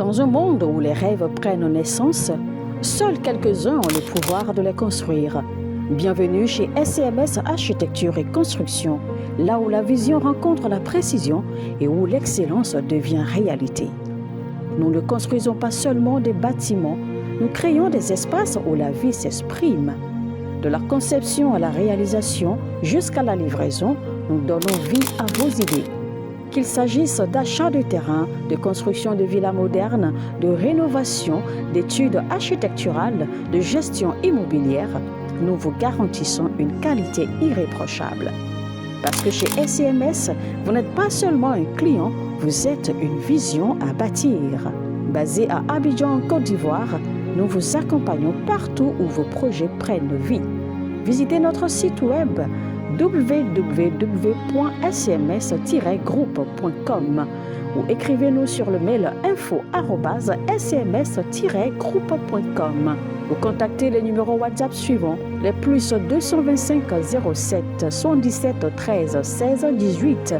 Dans un monde où les rêves prennent naissance, seuls quelques-uns ont le pouvoir de les construire. Bienvenue chez SCMS Architecture et Construction, là où la vision rencontre la précision et où l'excellence devient réalité. Nous ne construisons pas seulement des bâtiments, nous créons des espaces où la vie s'exprime. De la conception à la réalisation jusqu'à la livraison, nous donnons vie à vos idées. Qu'il s'agisse d'achat de terrain, de construction de villas modernes, de rénovation, d'études architecturales, de gestion immobilière, nous vous garantissons une qualité irréprochable. Parce que chez SCMS, vous n'êtes pas seulement un client, vous êtes une vision à bâtir. Basé à Abidjan, en Côte d'Ivoire, nous vous accompagnons partout où vos projets prennent vie. Visitez notre site web www.scms-groupe.com ou écrivez-nous sur le mail info@scms-groupe.com ou contactez les numéros WhatsApp suivants, les plus 225 07 77 13 16 18,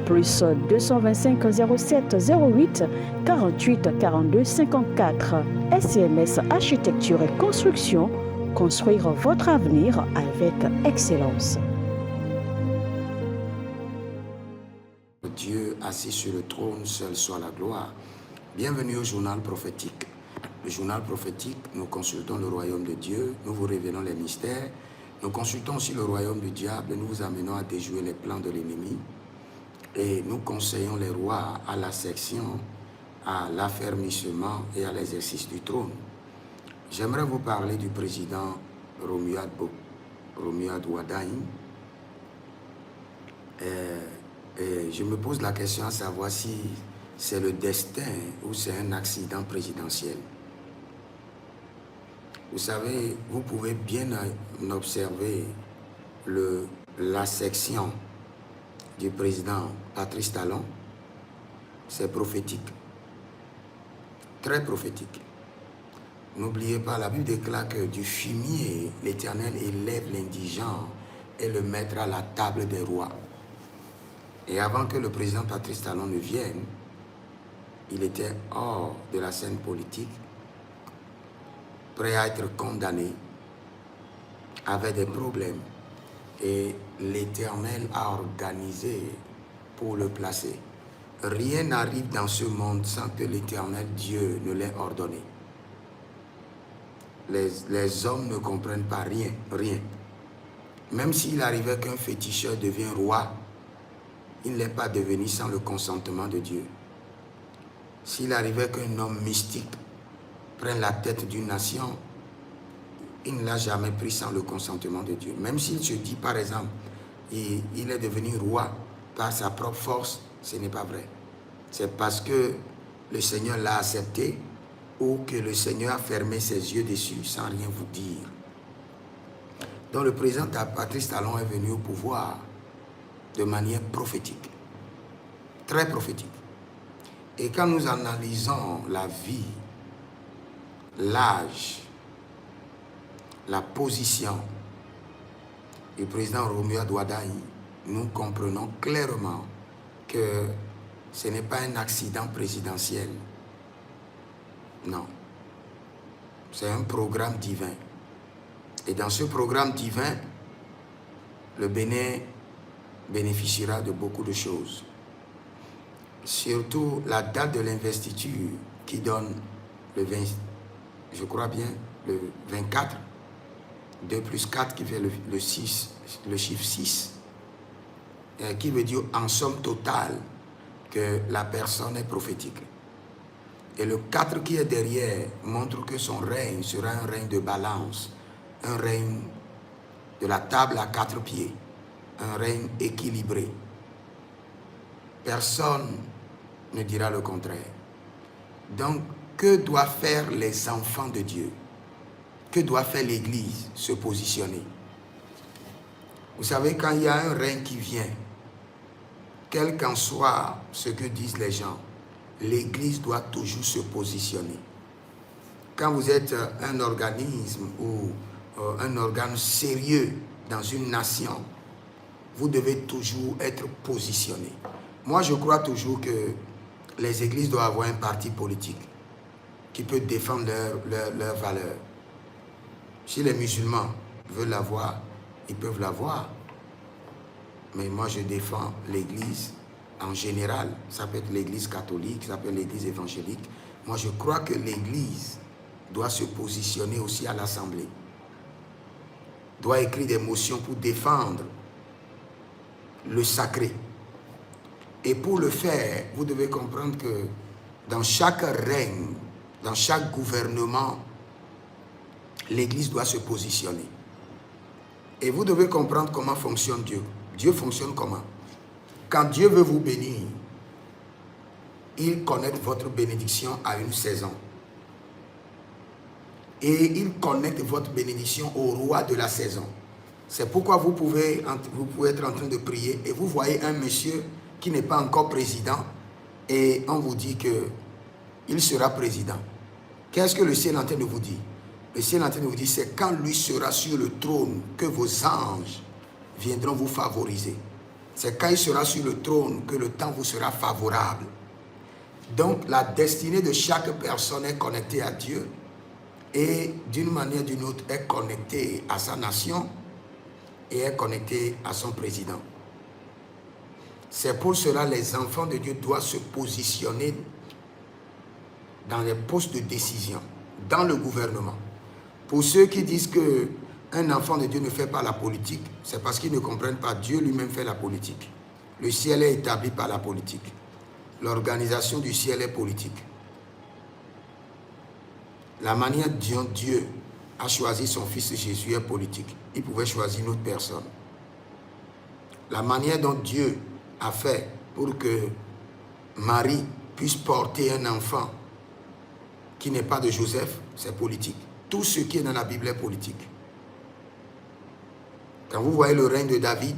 plus 225 07 08 48 42 54. SCMS Architecture et Construction, construire votre avenir avec excellence. Dieu assis sur le trône, seul soit la gloire. Bienvenue au journal prophétique. Le journal prophétique, nous consultons le royaume de Dieu, nous vous révélons les mystères, nous consultons aussi le royaume du diable, nous vous amenons à déjouer les plans de l'ennemi et nous conseillons les rois à la section, à l'affermissement et à l'exercice du trône. J'aimerais vous parler du président Romuald Wadagne. Et je me pose la question à savoir si c'est le destin ou c'est un accident présidentiel. Vous savez, vous pouvez bien observer la section du président Patrice Talon. C'est prophétique, très prophétique. N'oubliez pas, la Bible déclare que du fumier, l'Éternel élève l'indigent et le mettra à la table des rois. Et avant que le président Patrice Talon ne vienne, il était hors de la scène politique, prêt à être condamné, avait des problèmes. Et l'Éternel a organisé pour le placer. Rien n'arrive dans ce monde sans que l'Éternel Dieu ne l'ait ordonné. Les hommes ne comprennent pas rien. Même s'il arrivait qu'un féticheur devienne roi, il ne l'est pas devenu sans le consentement de Dieu. S'il arrivait qu'un homme mystique prenne la tête d'une nation, il ne l'a jamais pris sans le consentement de Dieu. Même s'il se dit, par exemple, il est devenu roi par sa propre force, ce n'est pas vrai. C'est parce que le Seigneur l'a accepté ou que le Seigneur a fermé ses yeux dessus sans rien vous dire. Donc le président Patrice Talon est venu au pouvoir de manière prophétique, très prophétique. Et quand nous analysons la vie, l'âge, la position du président Romuald Wadagne, nous comprenons clairement que ce n'est pas un accident présidentiel. Non, c'est un programme divin. Et dans ce programme divin, le Bénin bénéficiera de beaucoup de choses. Surtout la date de l'investiture qui donne le 20, je crois bien, le 24, 2 plus 4 qui fait le 6, le chiffre 6, qui veut dire en somme totale que la personne est prophétique. Et le 4 qui est derrière montre que son règne sera un règne de balance, un règne de la table à 4 pieds, un règne équilibré. Personne ne dira le contraire. Donc, que doivent faire les enfants de Dieu? Que doit faire l'Église? Se positionner. Vous savez, quand il y a un règne qui vient, quel qu'en soit ce que disent les gens, l'Église doit toujours se positionner. Quand vous êtes un organisme ou un organe sérieux dans une nation, vous devez toujours être positionné. Moi, je crois toujours que les églises doivent avoir un parti politique. qui peut défendre leurs valeurs. Si les musulmans veulent l'avoir, ils peuvent l'avoir. Mais moi, je défends l'Église en général. Ça peut être l'Église catholique, ça peut être l'Église évangélique. Moi, je crois que l'Église doit se positionner aussi à l'Assemblée. Doit écrire des motions pour défendre le sacré. Et pour le faire, vous devez comprendre que dans chaque règne, dans chaque gouvernement, l'Église doit se positionner. Et vous devez comprendre comment fonctionne Dieu. Dieu fonctionne comment? Quand Dieu veut vous bénir, il connecte votre bénédiction à une saison. Et il connecte votre bénédiction au roi de la saison. C'est pourquoi vous pouvez être en train de prier et vous voyez un monsieur qui n'est pas encore président et on vous dit qu'il sera président. Qu'est-ce que le ciel est en train de vous dire? Le ciel est en train de vous dire, c'est quand lui sera sur le trône que vos anges viendront vous favoriser. C'est quand il sera sur le trône que le temps vous sera favorable. Donc la destinée de chaque personne est connectée à Dieu et d'une manière ou d'une autre est connectée à sa nation et est connectée à son président. C'est pour cela que les enfants de Dieu doivent se positionner dans les postes de décision, dans le gouvernement. Pour ceux qui disent qu'un enfant de Dieu ne fait pas la politique, c'est parce qu'ils ne comprennent pas. Dieu lui-même fait la politique. Le ciel est établi par la politique. L'organisation du ciel est politique. La manière dont Dieu a choisi son fils Jésus est politique. Il pouvait choisir une autre personne. La manière dont Dieu a fait pour que Marie puisse porter un enfant qui n'est pas de Joseph, c'est politique. Tout ce qui est dans la Bible est politique. Quand vous voyez le règne de David,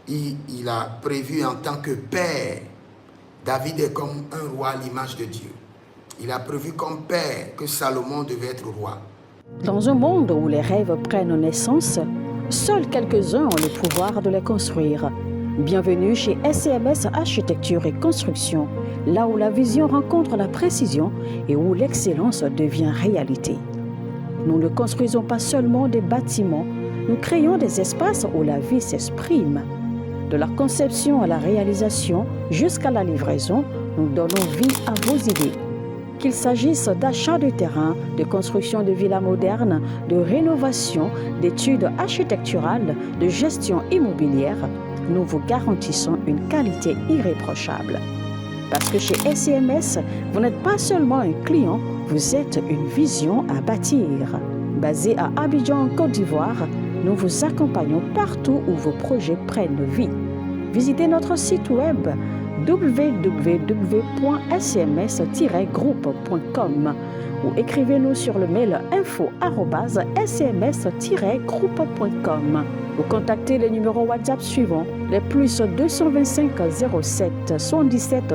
il a prévu en tant que père. David est comme un roi à l'image de Dieu. Il a prévu comme père que Salomon devait être roi. Dans un monde où les rêves prennent naissance, seuls quelques-uns ont le pouvoir de les construire. Bienvenue chez SCMS Architecture et Construction, là où la vision rencontre la précision et où l'excellence devient réalité. Nous ne construisons pas seulement des bâtiments, nous créons des espaces où la vie s'exprime. De la conception à la réalisation jusqu'à la livraison, nous donnons vie à vos idées. Qu'il s'agisse d'achat de terrain, de construction de villas modernes, de rénovation, d'études architecturales, de gestion immobilière, nous vous garantissons une qualité irréprochable. Parce que chez SCMS, vous n'êtes pas seulement un client, vous êtes une vision à bâtir. Basé à Abidjan, en Côte d'Ivoire, nous vous accompagnons partout où vos projets prennent vie. Visitez notre site web www.scms-groupe.com ou écrivez-nous sur le mail info@scms-groupe.com ou contactez les numéros WhatsApp suivants, les plus 225 07 77